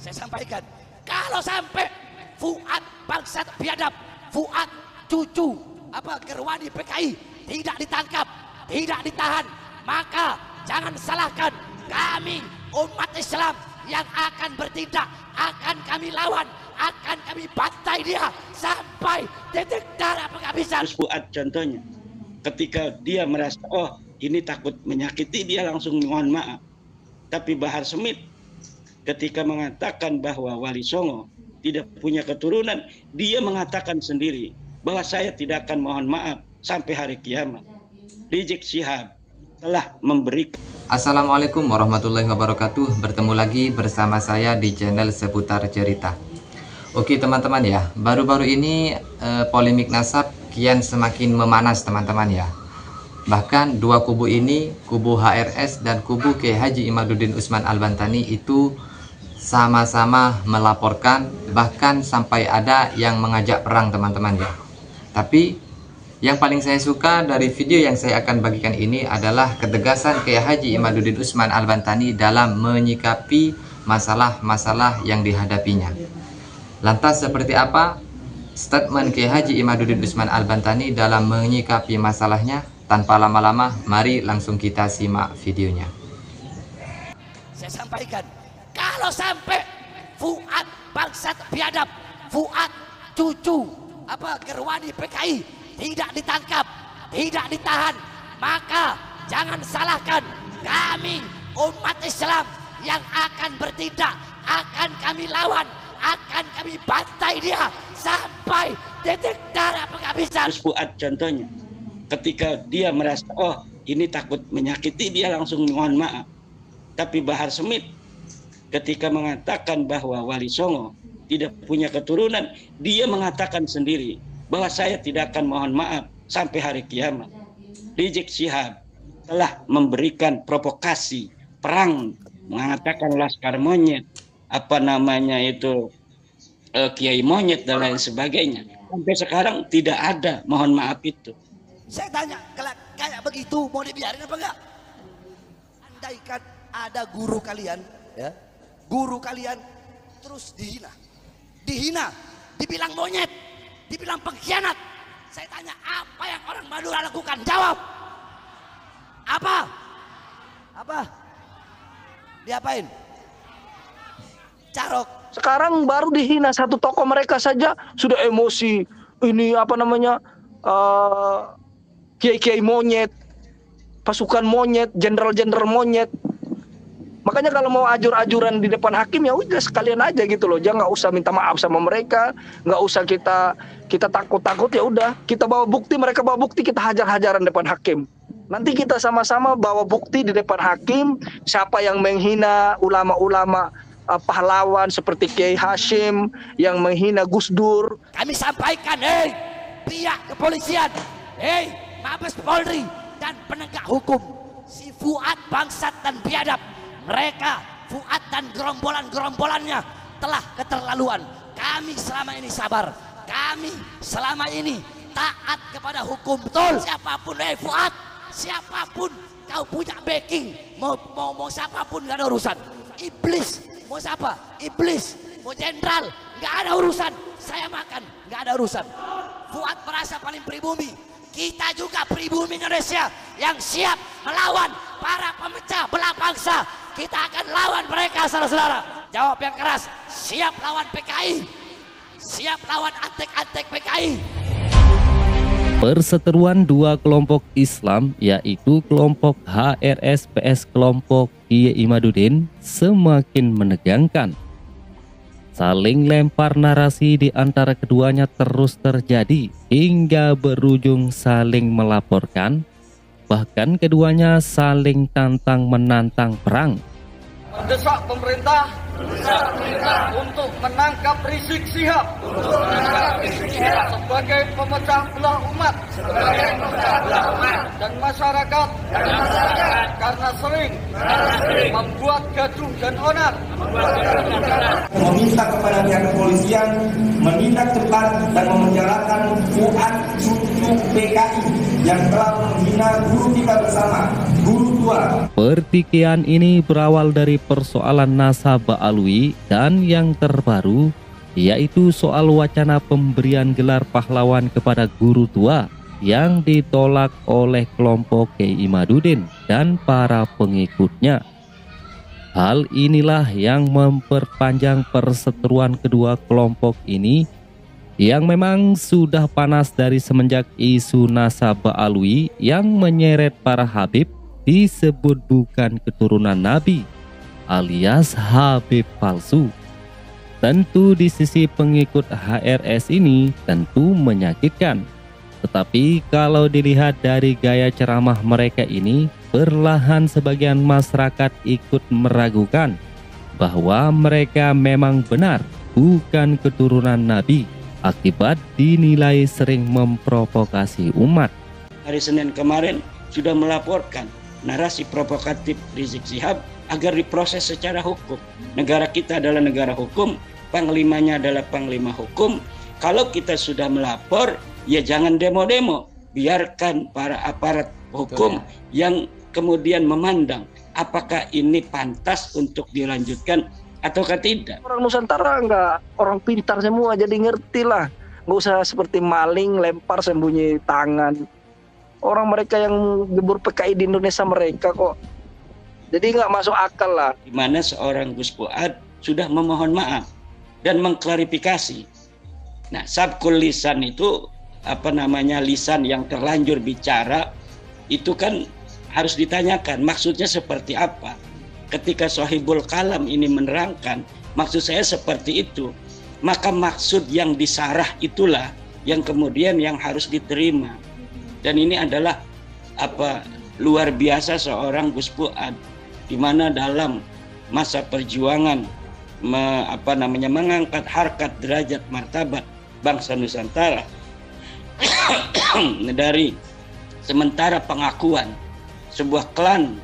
Saya sampaikan, kalau sampai Fuad bangsat biadab, Fuad cucu Gerwani PKI tidak ditangkap, tidak ditahan, maka jangan salahkan kami umat Islam yang akan bertindak, akan kami lawan, akan kami bantai dia sampai titik darah penghabisan. Fuad contohnya, ketika dia merasa oh ini takut menyakiti, dia langsung mohon maaf. Tapi Bahar Smith ketika mengatakan bahwa Wali Songo tidak punya keturunan, dia mengatakan sendiri bahwa saya tidak akan mohon maaf sampai hari kiamat. Rizik Syihab telah memberikan. Assalamualaikum warahmatullahi wabarakatuh. Bertemu lagi bersama saya di channel Seputar Cerita. Oke teman-teman ya, baru-baru ini polemik nasab kian semakin memanas teman-teman ya. Bahkan dua kubu ini, kubu HRS dan kubu Kiai Haji Imaduddin Usman Al-Bantani itu sama-sama melaporkan, bahkan sampai ada yang mengajak perang teman-teman ya. Tapi yang paling saya suka dari video yang saya akan bagikan ini adalah ketegasan Kiai Haji Imaduddin Usman Al-Bantani dalam menyikapi masalah-masalah yang dihadapinya. Lantas seperti apa statement Kiai Haji Imaduddin Usman Al-Bantani dalam menyikapi masalahnya? Tanpa lama-lama, mari langsung kita simak videonya. Saya sampaikan, kalau sampai Fuad bangsat biadab, Fuad cucu Gerwani PKI tidak ditangkap, tidak ditahan, maka jangan salahkan kami umat Islam yang akan bertindak, akan kami lawan, akan kami bantai dia sampai titik darah penghabisan. Fuad contohnya, ketika dia merasa oh ini takut menyakiti, dia langsung mohon maaf. Tapi Bahar Smith ketika mengatakan bahwa Wali Songo tidak punya keturunan, dia mengatakan sendiri bahwa saya tidak akan mohon maaf sampai hari kiamat. Rizik Syihab telah memberikan provokasi perang, mengatakan laskar monyet, Kiai monyet dan lain sebagainya. Sampai sekarang tidak ada mohon maaf itu. Saya tanya, kayak begitu mau dibiarin apa enggak? Andaikan ada guru kalian, ya, guru kalian terus dihina, dibilang monyet, dibilang pengkhianat. Saya tanya, apa yang orang Madura lakukan? Jawab. Apa? Diapain? Carok. Sekarang baru dihina satu tokoh mereka saja sudah emosi. Ini kiai-kiai monyet, pasukan monyet, jenderal-jenderal monyet. Makanya kalau mau ajur-ajuran di depan hakim ya udah sekalian aja gitu loh. Jangan, nggak usah minta maaf sama mereka, nggak usah kita takut-takut, ya udah kita bawa bukti, mereka bawa bukti, kita hajar-hajaran depan hakim. Nanti kita sama-sama bawa bukti di depan hakim siapa yang menghina ulama-ulama pahlawan seperti Kiai Hashim, yang menghina Gus Dur. Kami sampaikan, pihak kepolisian, Mabes Polri dan penegak hukum, si Fuad bangsat dan biadab, mereka Fuad dan gerombolan-gerombolannya telah keterlaluan. Kami selama ini sabar, kami selama ini taat kepada hukum. Betul, siapapun, Fuad, siapapun kau punya backing, mau siapapun gak ada urusan. Iblis, mau siapa? Iblis, mau jenderal, gak ada urusan. Saya makan, gak ada urusan. Fuad merasa paling pribumi. Kita juga pribumi Indonesia yang siap melawan para pemecah belah bangsa. Kita akan lawan mereka, saudara-saudara. Jawab yang keras, siap lawan PKI, siap lawan antek-antek PKI. Perseteruan dua kelompok Islam, yaitu kelompok HRS PS kelompok Kiai Imaduddin, semakin menegangkan. Saling lempar narasi di antara keduanya terus terjadi hingga berujung saling melaporkan. Bahkan keduanya saling tantang menantang perang. Mendesak pemerintah untuk menangkap Rizik Syihab sebagai pemecah belah umat dan masyarakat karena sering membuat gaduh dan onar. Meminta kepada pihak kepolisian menindak cepat dan memenjarakan Fuad cucu PKI yang telah menghina guru kita bersama, guru 2. Pertikaian ini berawal dari persoalan nasabah alwi dan yang terbaru yaitu soal wacana pemberian gelar pahlawan kepada guru tua yang ditolak oleh kelompok Kiai Imaduddin dan para pengikutnya. Hal inilah yang memperpanjang perseteruan kedua kelompok ini yang memang sudah panas dari semenjak isu nasabah alwi yang menyeret para habib disebut bukan keturunan Nabi alias habib palsu. Tentu di sisi pengikut HRS ini tentu menyakitkan. Tetapi kalau dilihat dari gaya ceramah mereka ini, perlahan sebagian masyarakat ikut meragukan bahwa mereka memang benar bukan keturunan Nabi akibat dinilai sering memprovokasi umat. Hari Senin kemarin sudah melaporkan narasi provokatif Rizik Syihab agar diproses secara hukum. Negara kita adalah negara hukum, panglimanya adalah panglima hukum. Kalau kita sudah melapor, ya jangan demo-demo. Biarkan para aparat hukum yang kemudian memandang apakah ini pantas untuk dilanjutkan ataukah tidak. Orang Nusantara enggak orang pintar semua, jadi ngerti lah. Nggak usah seperti maling lempar sembunyi tangan. Orang mereka yang gebur PKI di Indonesia mereka kok. Jadi nggak masuk akal lah. Di mana seorang Gus Fuad sudah memohon maaf dan mengklarifikasi. Nah, sabkul lisan itu lisan yang terlanjur bicara itu kan harus ditanyakan maksudnya seperti apa. Ketika Sohibul Kalam ini menerangkan maksud saya seperti itu, maka maksud yang disarah itulah yang kemudian yang harus diterima. Dan ini adalah luar biasa seorang Gus Fuad, di mana dalam masa perjuangan mengangkat harkat derajat martabat bangsa Nusantara dari sementara pengakuan sebuah klan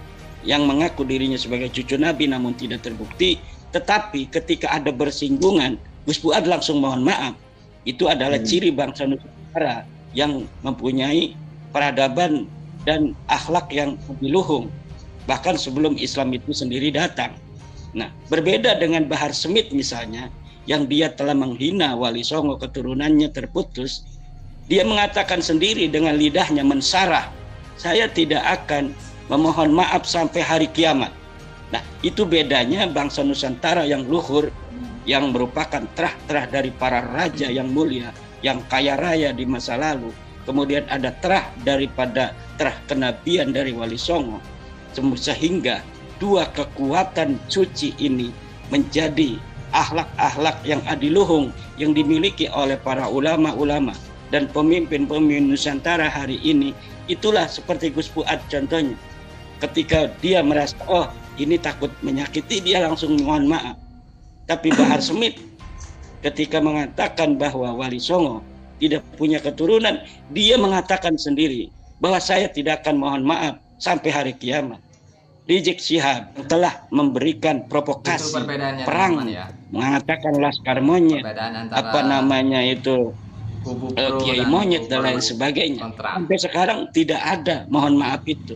yang mengaku dirinya sebagai cucu Nabi namun tidak terbukti, tetapi ketika ada bersinggungan Gus Fuad langsung mohon maaf. Itu adalah ciri bangsa Nusantara yang mempunyai peradaban dan akhlak yang lebih luhur bahkan sebelum Islam itu sendiri datang. Nah, berbeda dengan Bahar Smith misalnya, yang dia telah menghina Wali Songo, keturunannya terputus. Dia mengatakan sendiri dengan lidahnya mensarah, saya tidak akan memohon maaf sampai hari kiamat. Nah, itu bedanya bangsa Nusantara yang luhur, yang merupakan terah-terah dari para raja yang mulia, yang kaya raya di masa lalu. Kemudian ada terah daripada terah kenabian dari Wali Songo. Sehingga dua kekuatan suci ini menjadi akhlak-akhlak yang adiluhung yang dimiliki oleh para ulama-ulama dan pemimpin-pemimpin Nusantara hari ini. Itulah seperti Gus Fuad contohnya. Ketika dia merasa, oh ini takut menyakiti, dia langsung mohon maaf. Tapi Bahar Smith ketika mengatakan bahwa Wali Songo tidak punya keturunan, dia mengatakan sendiri bahwa saya tidak akan mohon maaf sampai hari kiamat. Rizik Syihab telah memberikan provokasi perang, mengatakan laskar monyet, Kiai monyet dan lain sebagainya. Sampai sekarang tidak ada mohon maaf itu.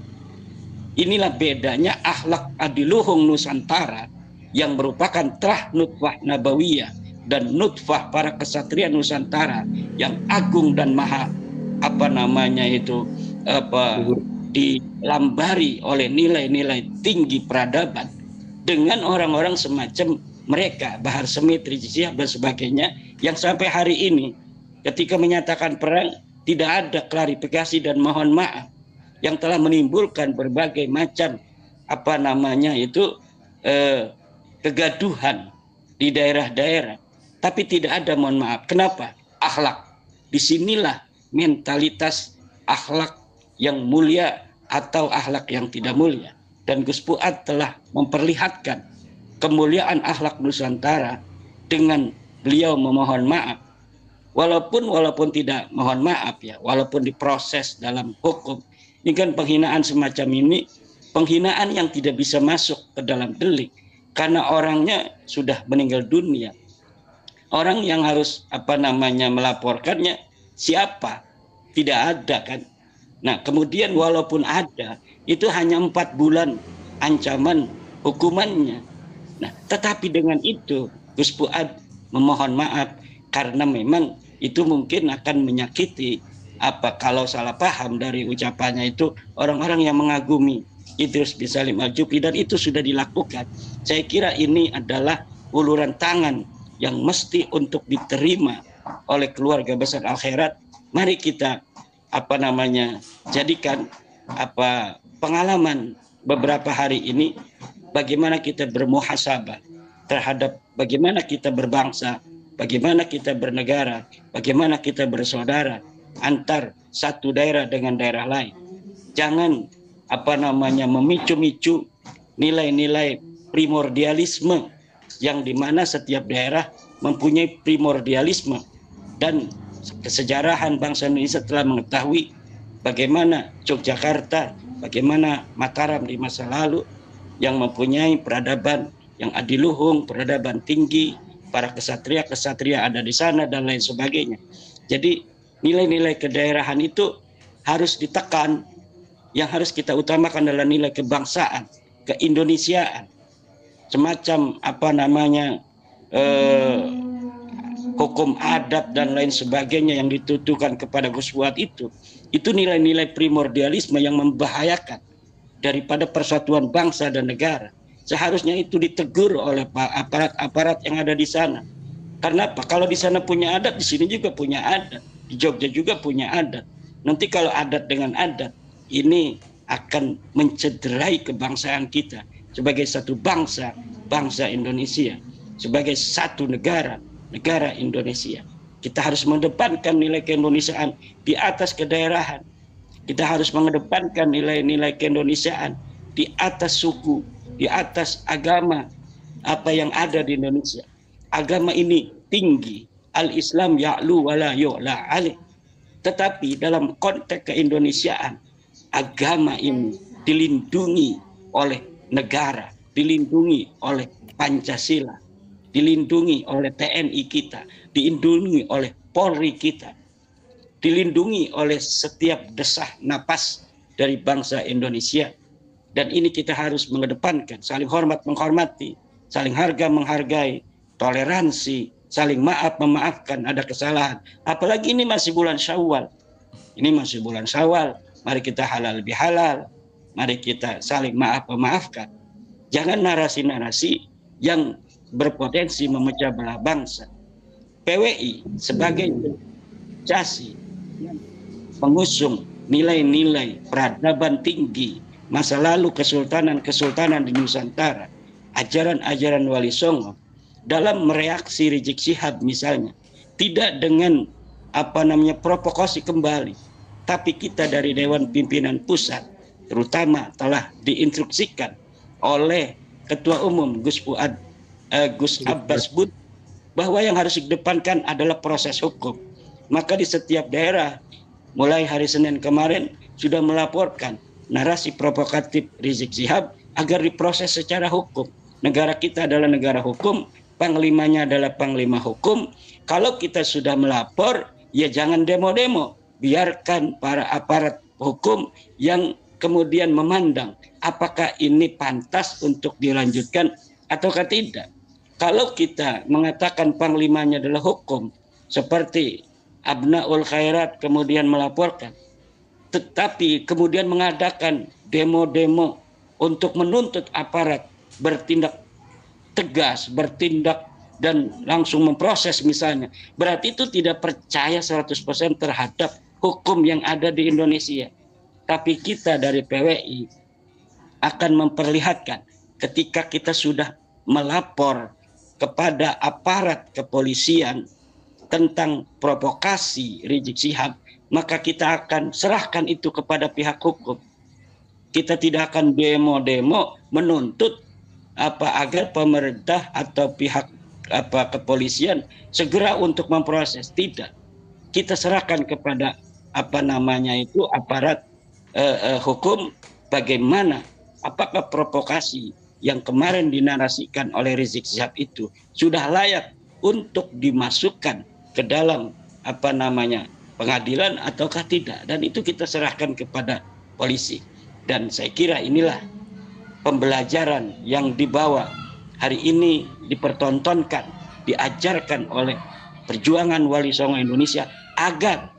Inilah bedanya akhlak adiluhung Nusantara yang merupakan terah nutfah nabawiyah dan nutfah para kesatria Nusantara yang agung dan maha dilambari oleh nilai-nilai tinggi peradaban dengan orang-orang semacam mereka, Bahar Smith, Rizik Syihab dan sebagainya, yang sampai hari ini ketika menyatakan perang tidak ada klarifikasi dan mohon maaf, yang telah menimbulkan berbagai macam kegaduhan di daerah-daerah, tapi tidak ada mohon maaf. Kenapa? Akhlak. Disinilah mentalitas akhlak yang mulia atau akhlak yang tidak mulia. Dan Gus Fuad telah memperlihatkan kemuliaan akhlak Nusantara dengan beliau memohon maaf. Walaupun tidak mohon maaf ya, walaupun diproses dalam hukum. Ini kan penghinaan semacam ini, penghinaan yang tidak bisa masuk ke dalam delik karena orangnya sudah meninggal dunia. Orang yang harus melaporkannya siapa? Tidak ada kan. Nah, kemudian walaupun ada, Itu hanya 4 bulan ancaman hukumannya. Nah, tetapi dengan itu Gus Fuad memohon maaf karena memang itu mungkin akan menyakiti kalau salah paham dari ucapannya itu orang-orang yang mengagumi Idrus bin Salim Al-Jufri, dan itu sudah dilakukan. Saya kira ini adalah uluran tangan yang mesti untuk diterima oleh keluarga besar akhirat. Mari kita jadikan pengalaman beberapa hari ini, bagaimana kita bermuhasabah terhadap bagaimana kita berbangsa, bagaimana kita bernegara, bagaimana kita bersaudara antar satu daerah dengan daerah lain. Jangan memicu-micu nilai-nilai primordialisme yang dimana setiap daerah mempunyai primordialisme, dan kesejarahan bangsa Indonesia telah mengetahui bagaimana Yogyakarta, bagaimana Mataram di masa lalu yang mempunyai peradaban yang adiluhung, peradaban tinggi, para kesatria ada di sana dan lain sebagainya. Jadi nilai-nilai kedaerahan itu harus ditekan. Yang harus kita utamakan adalah nilai kebangsaan, keindonesiaan. Semacam hukum adat dan lain sebagainya yang dituduhkan kepada Gus Fuad itu nilai-nilai primordialisme yang membahayakan daripada persatuan bangsa dan negara. Seharusnya itu ditegur oleh aparat-aparat yang ada di sana. Karena apa? Kalau di sana punya adat, di sini juga punya adat. Di Jogja juga punya adat. Nanti kalau adat dengan adat, ini akan mencederai kebangsaan kita sebagai satu bangsa Indonesia, sebagai satu negara Indonesia. Kita harus mengedepankan nilai keindonesiaan di atas kedaerahan. Kita harus mengedepankan nilai-nilai keindonesiaan di atas suku, di atas agama yang ada di Indonesia. Agama ini tinggi, al-Islam ya'lu wa la yu'la alaih. Tetapi dalam konteks keindonesiaan, agama ini dilindungi oleh negara, dilindungi oleh Pancasila, dilindungi oleh TNI kita, dilindungi oleh Polri kita, dilindungi oleh setiap desah napas dari bangsa Indonesia. Dan ini kita harus mengedepankan, saling hormat menghormati, saling harga menghargai, toleransi, saling maaf memaafkan ada kesalahan. Apalagi ini masih bulan Syawal. Mari kita halal bihalal, mari kita saling maaf memaafkan. Jangan narasi-narasi yang berpotensi memecah belah bangsa. PWI sebagai organisasi yang mengusung nilai-nilai peradaban tinggi, masa lalu kesultanan di Nusantara, ajaran-ajaran Wali Songo, dalam mereaksi Rizik Syihab misalnya, tidak dengan provokasi kembali, tapi kita dari Dewan Pimpinan Pusat terutama telah diinstruksikan oleh Ketua Umum Gus Abbas Bud bahwa yang harus dikedepankan adalah proses hukum. Maka di setiap daerah mulai hari Senin kemarin sudah melaporkan narasi provokatif Rizik Syihab agar diproses secara hukum. Negara kita adalah negara hukum, panglimanya adalah panglima hukum. Kalau kita sudah melapor, ya jangan demo-demo. Biarkan para aparat hukum yang kemudian memandang apakah ini pantas untuk dilanjutkan ataukah tidak. Kalau kita mengatakan panglimanya adalah hukum, seperti Abnaul Khairat kemudian melaporkan, tetapi kemudian mengadakan demo-demo untuk menuntut aparat bertindak tegas, bertindak dan langsung memproses misalnya, berarti itu tidak percaya 100% terhadap hukum yang ada di Indonesia. Tapi kita dari PWI akan memperlihatkan ketika kita sudah melapor kepada aparat kepolisian tentang provokasi Rizik Syihab, maka kita akan serahkan itu kepada pihak hukum. Kita tidak akan demo-demo menuntut agar pemerintah atau pihak kepolisian segera untuk memproses. Tidak. Kita serahkan kepada aparat hukum bagaimana, apakah provokasi yang kemarin dinarasikan oleh Rizik Syihab itu sudah layak untuk dimasukkan ke dalam pengadilan ataukah tidak, dan itu kita serahkan kepada polisi. Dan saya kira inilah pembelajaran yang dibawa hari ini, dipertontonkan, diajarkan oleh perjuangan Wali Songo Indonesia agar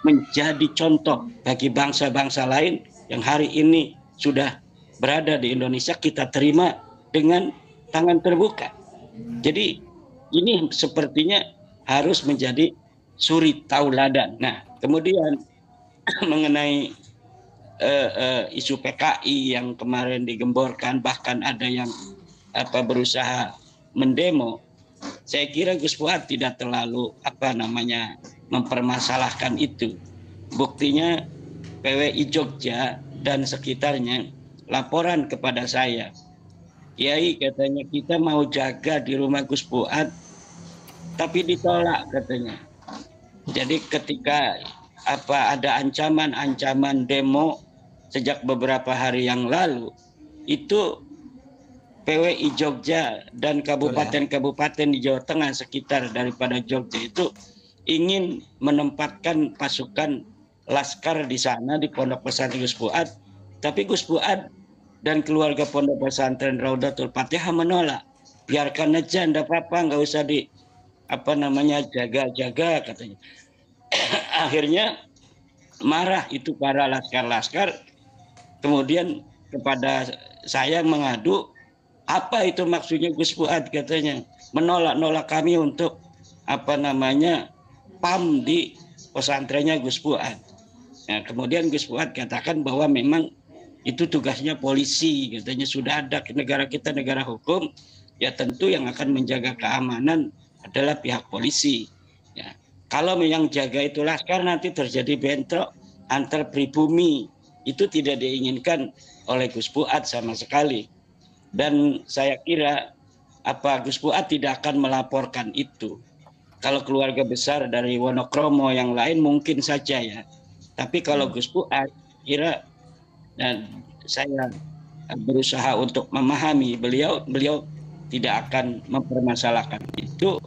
menjadi contoh bagi bangsa-bangsa lain yang hari ini sudah berada di Indonesia, kita terima dengan tangan terbuka. Jadi ini sepertinya harus menjadi suri tauladan. Nah, kemudian mengenai isu PKI yang kemarin digemborkan, bahkan ada yang berusaha mendemo, saya kira Gus Fuad tidak terlalu mempermasalahkan itu. Buktinya PWI Jogja dan sekitarnya laporan kepada saya, Kiai katanya kita mau jaga di rumah Gus Fuad, tapi ditolak katanya. Jadi ketika ada ancaman demo sejak beberapa hari yang lalu, itu PWI Jogja dan kabupaten-kabupaten di Jawa Tengah sekitar daripada Jogja itu ingin menempatkan pasukan laskar di sana di Pondok Pesantren Gus Fuad, tapi Gus Fuad dan keluarga Pondok Pesantren Raudatul Fatihah menolak. Biarkan aja, enggak apa-apa, enggak usah di jaga-jaga katanya. Akhirnya marah itu para laskar-laskar, kemudian kepada saya mengadu, apa itu maksudnya Gus Fuad katanya, menolak kami untuk PAM di pesantrennya Gus Fuad. Nah, kemudian Gus Fuad katakan bahwa memang itu tugasnya polisi, katanya sudah ada negara kita negara hukum, ya tentu yang akan menjaga keamanan adalah pihak polisi. Ya, kalau yang jaga itu laskar nanti terjadi bentrok antar pribumi, itu tidak diinginkan oleh Gus Fuad sama sekali. Dan saya kira Gus Fuad tidak akan melaporkan itu. Kalau keluarga besar dari Wonokromo yang lain mungkin saja ya. Tapi kalau Gus Fuad kira, dan saya berusaha untuk memahami beliau tidak akan mempermasalahkan itu,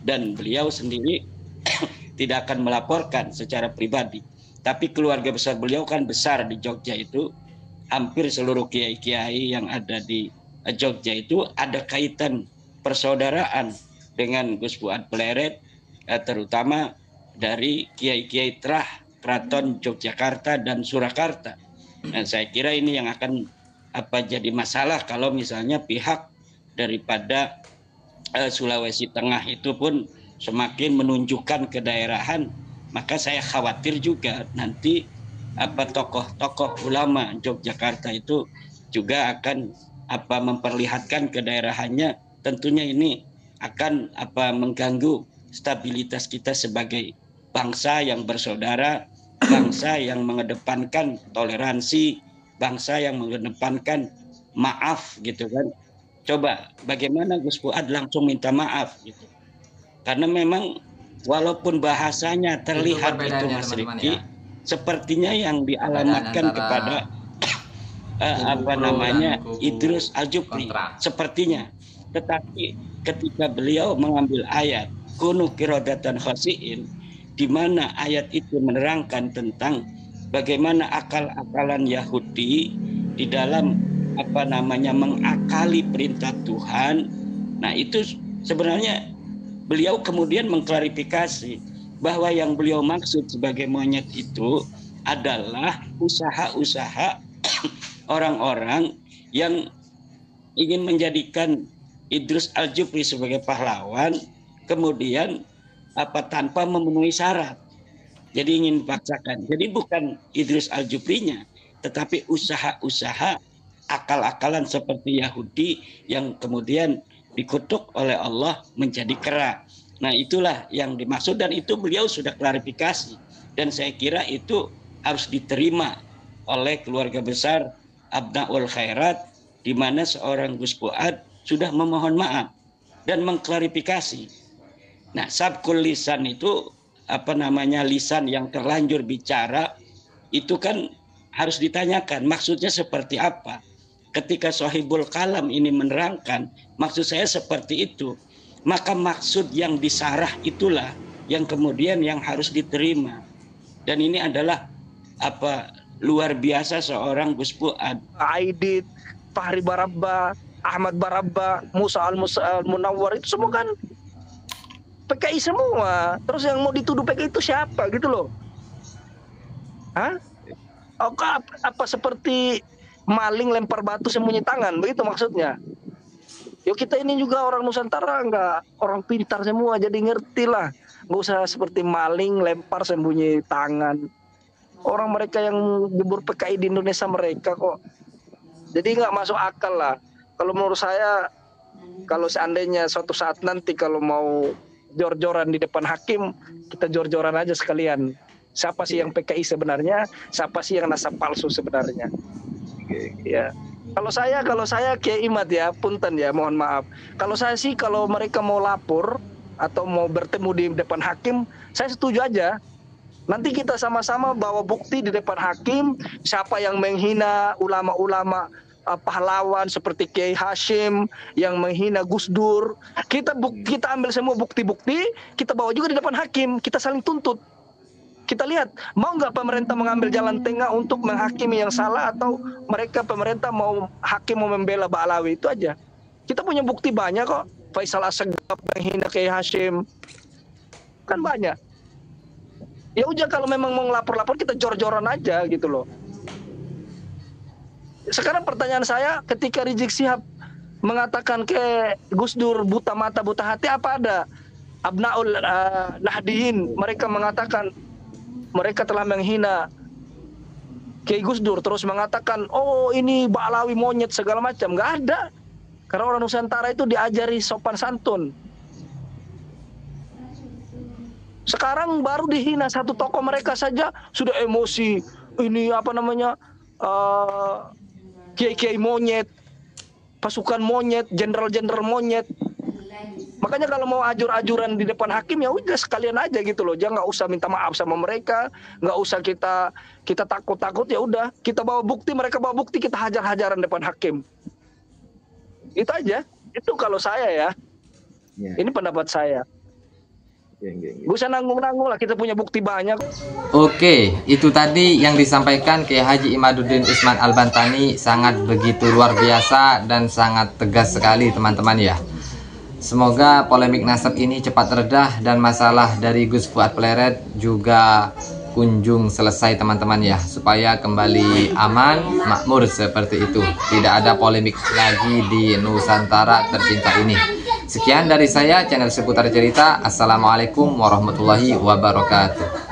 dan beliau sendiri tidak akan melaporkan secara pribadi. Tapi keluarga besar beliau kan besar di Jogja itu, hampir seluruh kiai-kiai yang ada di Jogja itu ada kaitan persaudaraan dengan Gus Fuad Pleret, terutama dari kiai-kiai terah Keraton Yogyakarta dan Surakarta. Dan saya kira ini yang akan jadi masalah kalau misalnya pihak daripada Sulawesi Tengah itu pun semakin menunjukkan kedaerahan, maka saya khawatir juga nanti tokoh-tokoh ulama Yogyakarta itu juga akan memperlihatkan kedaerahannya. Tentunya ini akan mengganggu stabilitas kita sebagai bangsa yang bersaudara, bangsa yang mengedepankan toleransi, bangsa yang mengedepankan maaf gitu kan. Coba bagaimana Gus Fuad langsung minta maaf gitu. Karena memang walaupun bahasanya terlihat itu Mas Rifki, sepertinya yang dialamatkan kepada Idrus Al-Jupri sepertinya. Tetapi ketika beliau mengambil ayat kunu qiradatan khasiin, di mana ayat itu menerangkan tentang bagaimana akal-akalan Yahudi di dalam mengakali perintah Tuhan. Nah, itu sebenarnya beliau kemudian mengklarifikasi bahwa yang beliau maksud sebagai monyet itu adalah usaha-usaha orang-orang yang ingin menjadikan Idrus Al-Jupri sebagai pahlawan, kemudian tanpa memenuhi syarat. Jadi ingin dipaksakan. Jadi bukan Idrus Al-Juprinya, tetapi usaha-usaha akal-akalan seperti Yahudi yang kemudian dikutuk oleh Allah menjadi kera. Nah, itulah yang dimaksud, dan itu beliau sudah klarifikasi. Dan saya kira itu harus diterima oleh keluarga besar Abnaul Khairat, di mana seorang Gus Fuad sudah memohon maaf dan mengklarifikasi. Nah, sabkul lisan itu lisan yang terlanjur bicara itu kan harus ditanyakan maksudnya seperti apa. Ketika Sohibul Kalam ini menerangkan maksud saya seperti itu, maka maksud yang disarah itulah yang kemudian yang harus diterima. Dan ini adalah luar biasa seorang Gus Fuad. Aidit, Fahri Barabba, Ahmad Barabba, Musa Al-Munawwar, itu semua kan PKI semua. Terus yang mau dituduh PKI itu siapa gitu loh? Hah? Apa seperti maling lempar batu sembunyi tangan, begitu maksudnya? Yuk kita ini juga orang Nusantara, nggak orang pintar semua, jadi ngerti lah. Nggak usah seperti maling lempar sembunyi tangan. Orang mereka yang jebur PKI di Indonesia mereka kok. Jadi nggak masuk akal lah. Kalau menurut saya, kalau seandainya suatu saat nanti kalau mau jor-joran di depan hakim, kita jor-joran aja sekalian. Siapa sih yang PKI sebenarnya? Siapa sih yang nasab palsu sebenarnya? Ya. Kalau saya Kiai Imad ya, punten ya, mohon maaf. Kalau saya sih kalau mereka mau lapor atau mau bertemu di depan hakim, saya setuju aja. Nanti kita sama-sama bawa bukti di depan hakim, siapa yang menghina ulama-ulama pahlawan seperti Kiai Hashim, yang menghina Gus Dur. Kita ambil semua bukti-bukti, kita bawa juga di depan hakim, kita saling tuntut. Kita lihat, mau nggak pemerintah mengambil jalan tengah untuk menghakimi yang salah, atau pemerintah mau hakim mau membela Ba'alawi, itu aja. Kita punya bukti banyak kok. Faisal Assegaf menghina Kiai Hashim, kan banyak. Ya udah, kalau memang mau ngelapor-lapor kita jor-joran aja gitu loh. Sekarang pertanyaan saya, ketika Rizik Syihab mengatakan ke Gus Dur buta mata buta hati, apa ada Abnaul Nahdiyin mereka mengatakan mereka telah menghina Kiai Gus Dur, terus mengatakan oh ini Ba'alawi monyet segala macam? Nggak ada. Karena orang Nusantara itu diajari sopan santun. Sekarang baru dihina satu tokoh mereka saja sudah emosi. Ini apa namanya, kiai-kiai monyet, pasukan monyet, jenderal-jenderal monyet. Makanya kalau mau ajur-ajuran di depan hakim, ya udah sekalian aja gitu loh. Jangan, nggak usah minta maaf sama mereka, nggak usah kita takut-takut. Ya udah, kita bawa bukti, mereka bawa bukti, kita hajar-hajaran depan hakim. Itu aja. Itu kalau saya ya. Ini pendapat saya. Gak usah nanggung-nanggung lah, kita punya bukti banyak. Oke, itu tadi yang disampaikan Kiai Haji Imaduddin Usman Al-Bantani, sangat begitu luar biasa dan sangat tegas sekali teman-teman ya. Semoga polemik nasab ini cepat reda dan masalah dari Gus Fuad Pleret juga kunjung selesai teman-teman ya, supaya kembali aman makmur seperti itu, tidak ada polemik lagi di Nusantara tercinta ini. Sekian dari saya, channel Seputar Cerita. Assalamualaikum warahmatullahi wabarakatuh.